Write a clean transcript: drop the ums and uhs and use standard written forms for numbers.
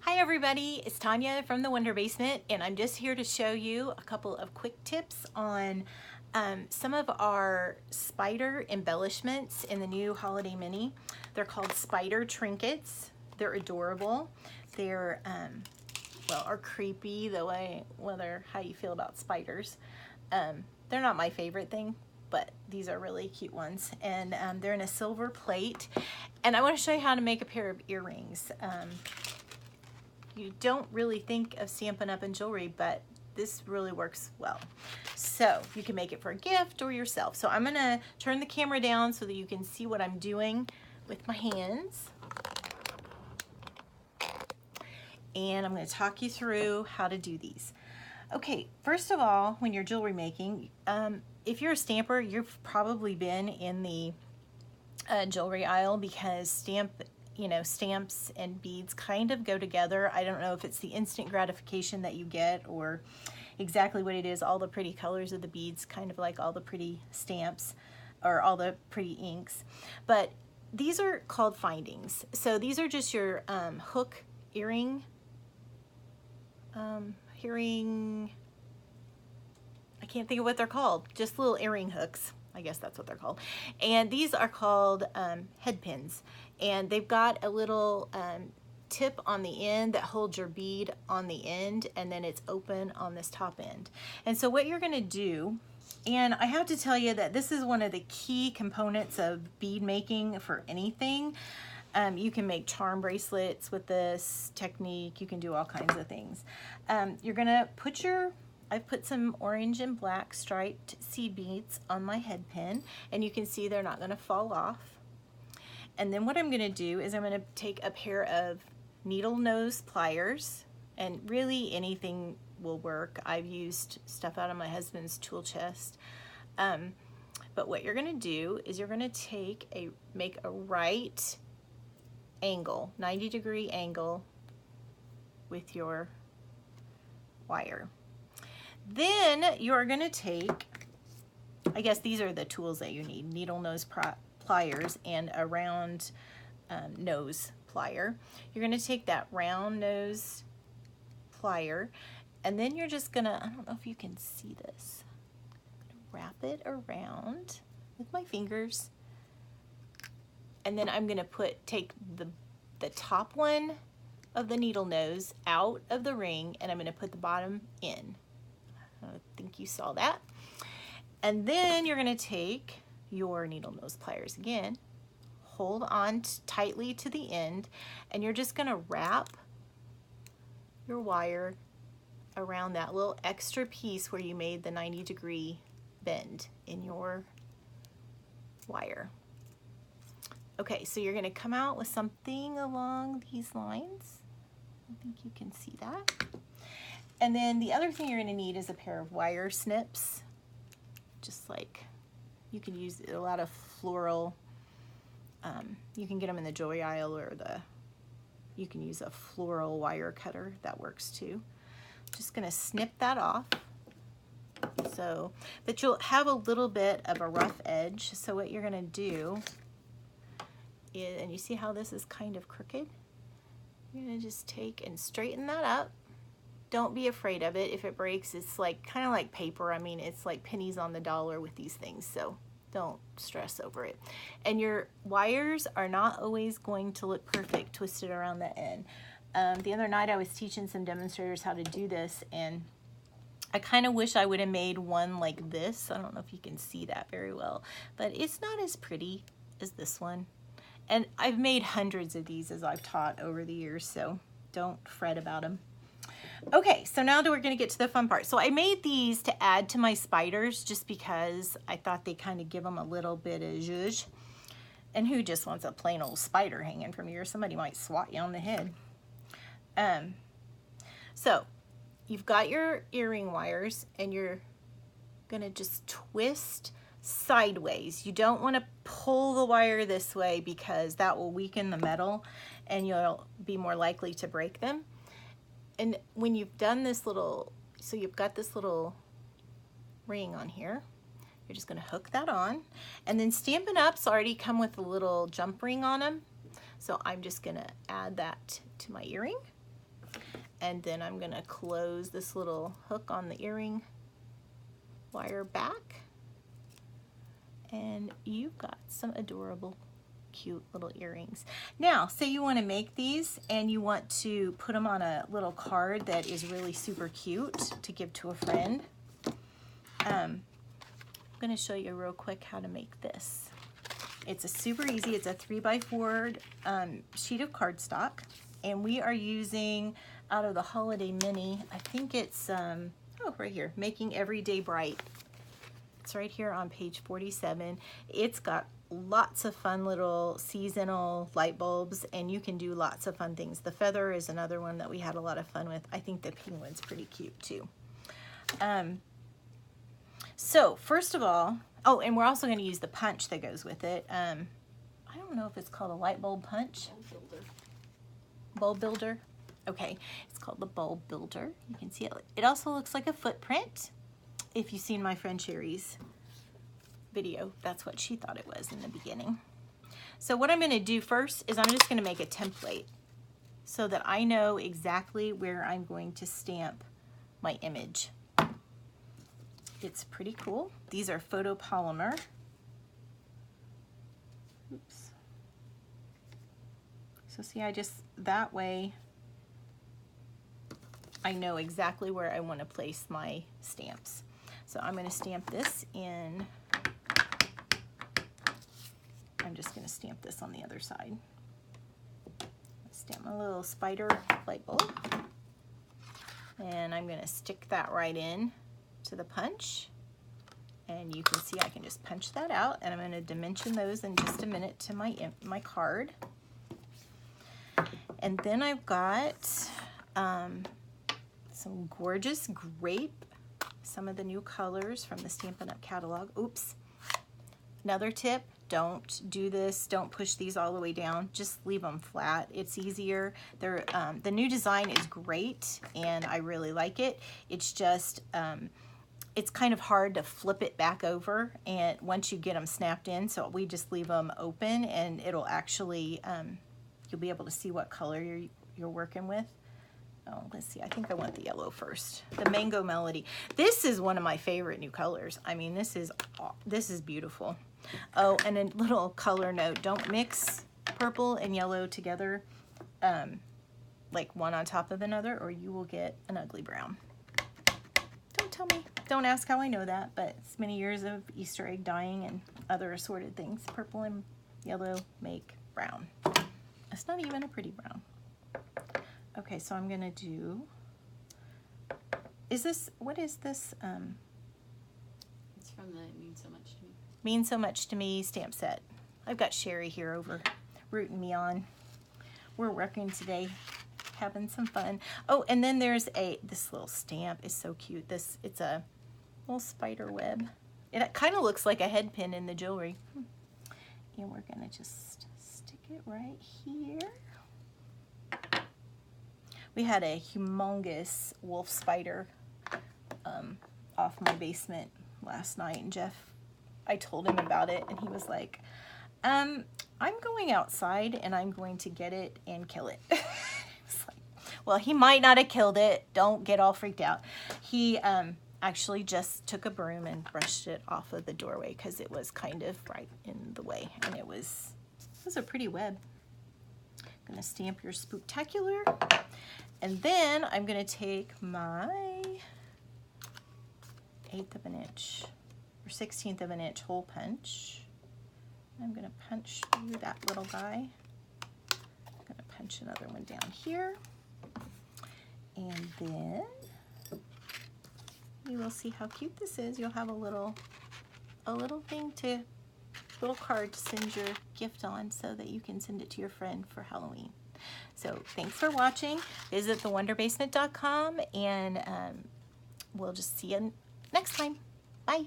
Hi everybody, it's Tanya from the Wonder Basement, and I'm just here to show you a couple of quick tips on some of our spider embellishments in the new holiday mini. They're called Spider Trinkets. They're adorable. They're, well, are creepy the way, whether how you feel about spiders. They're not my favorite thing, but these are really cute ones. And they're in a silver plate. And I want to show you how to make a pair of earrings. You don't really think of Stampin' Up! And jewelry, but this really works well. So you can make it for a gift or yourself. So I'm gonna turn the camera down so that you can see what I'm doing with my hands. And I'm gonna talk you through how to do these. Okay, first of all, when you're jewelry making, if you're a stamper, you've probably been in the jewelry aisle because stamps and beads kind of go together. I don't know if it's the instant gratification that you get or exactly what it is. All the pretty colors of the beads, kind of like all the pretty stamps or all the pretty inks. But these are called findings. So these are just your hook earring, I can't think of what they're called, just little earring hooks. I guess that's what they're called. And these are called head pins. And they've got a little tip on the end that holds your bead on the end, and then it's open on this top end. And so what you're gonna do, and I have to tell you that this is one of the key components of bead making for anything. You can make charm bracelets with this technique. You can do all kinds of things. You're gonna put I've put some orange and black striped seed beads on my head pin, and you can see they're not gonna fall off. And then what I'm gonna do is I'm gonna take a pair of needle nose pliers, and really anything will work. I've used stuff out of my husband's tool chest. But what you're gonna do is you're gonna make a right angle, 90-degree angle with your wire. Then you're gonna take, I guess these are the tools that you need, needle nose pliers and a round nose plier. You're gonna take that round nose plier, and then you're just gonna, I don't know if you can see this, wrap it around with my fingers, and then I'm gonna take the top one of the needle nose out of the ring, and I'm gonna put the bottom in. I think you saw that. And then you're gonna take your needle nose pliers again, hold on tightly to the end, and you're just gonna wrap your wire around that little extra piece where you made the 90-degree bend in your wire. Okay, so you're gonna come out with something along these lines. I think you can see that. And then the other thing you're gonna need is a pair of wire snips. Just like, you can use a lot of floral, you can get them in the jewelry aisle, or you can use a floral wire cutter, that works too. Just gonna snip that off. So, but you'll have a little bit of a rough edge. So what you're gonna do is, and you see how this is kind of crooked? You're gonna just take and straighten that up. Don't be afraid of it. If it breaks, it's like kind of like paper. I mean, it's like pennies on the dollar with these things, so don't stress over it. And your wires are not always going to look perfect twisted around the end. The other night I was teaching some demonstrators how to do this, and I kind of wish I would have made one like this. I don't know if you can see that very well, but it's not as pretty as this one. And I've made hundreds of these as I've taught over the years, so don't fret about them. Okay, so now we're gonna get to the fun part. So I made these to add to my spiders just because I thought they kind of give them a little bit of zhuzh. And who just wants a plain old spider hanging from you, or somebody might swat you on the head. So you've got your earring wires, and you're gonna just twist sideways. You don't want to pull the wire this way because that will weaken the metal and you'll be more likely to break them. And when you've done this little, so you've got this little ring on here, you're just gonna hook that on. And then Stampin' Up's already come with a little jump ring on them. So I'm just gonna add that to my earring. And then I'm gonna close this little hook on the earring wire back. And you've got some adorable, cute little earrings. Now, say you want to make these and you want to put them on a little card that is really super cute to give to a friend. I'm going to show you real quick how to make this. It's a super easy, it's a 3x4 sheet of cardstock, and we are using out of the Holiday Mini, I think it's, oh, right here, Making Every Day Bright. It's right here on page 47. It's got lots of fun little seasonal light bulbs, and you can do lots of fun things. The feather is another one that we had a lot of fun with. I think the penguin's pretty cute too. So first of all, oh, and we're also going to use the punch that goes with it. I don't know if it's called a light bulb punch. Bulb builder. Bulb builder. Okay, it's called the bulb builder. You can see it. It also looks like a footprint. If you've seen my friend Sherry's video, that's what she thought it was in the beginning. So what I'm going to do first is I'm just going to make a template so that I know exactly where I'm going to stamp my image. It's pretty cool. These are photopolymer. Oops. So see, I just, that way I know exactly where I want to place my stamps. So I'm going to stamp this in. I'm just going to stamp this on the other side. Stamp my little spider light bulb. And I'm going to stick that right in to the punch. And you can see I can just punch that out. And I'm going to dimension those in just a minute to my card. And then I've got some gorgeous grape. Some of the new colors from the Stampin' Up! Catalog. Oops. Another tip, don't do this. Don't push these all the way down. Just leave them flat. It's easier. They're, the new design is great, and I really like it. It's just, it's kind of hard to flip it back over, and once you get them snapped in, so we just leave them open, and it'll actually, you'll be able to see what color you're working with. Oh, let's see, I think I want the yellow first. The Mango Melody. This is one of my favorite new colors. I mean, this is beautiful. Oh, and a little color note. Don't mix purple and yellow together, like one on top of another, or you will get an ugly brown. Don't tell me. Don't ask how I know that, but it's many years of Easter egg dyeing and other assorted things. Purple and yellow make brown. It's not even a pretty brown. Okay, so I'm gonna do, what is this? It's from the It Means So Much to Me. Means So Much to Me stamp set. I've got Sherry here over rooting me on. We're working today, having some fun. Oh, and then there's this little stamp is so cute. It's a little spider web. It kind of looks like a head pin in the jewelry. And we're gonna just stick it right here. We had a humongous wolf spider off my basement last night, and I told him about it, and he was like, I'm going outside and I'm going to get it and kill it. It's like, well, he might not have killed it. Don't get all freaked out. He actually just took a broom and brushed it off of the doorway because it was kind of right in the way, and it was a pretty web. I'm gonna stamp your Spooktacular. And then I'm going to take my 1/8 of an inch or 1/16 of an inch hole punch. I'm going to punch through that little guy. I'm going to punch another one down here. And then you will see how cute this is. You'll have a little card to send your gift on so that you can send it to your friend for Halloween. So thanks for watching. Visit thewonderbasement.com, and we'll just see you next time. Bye.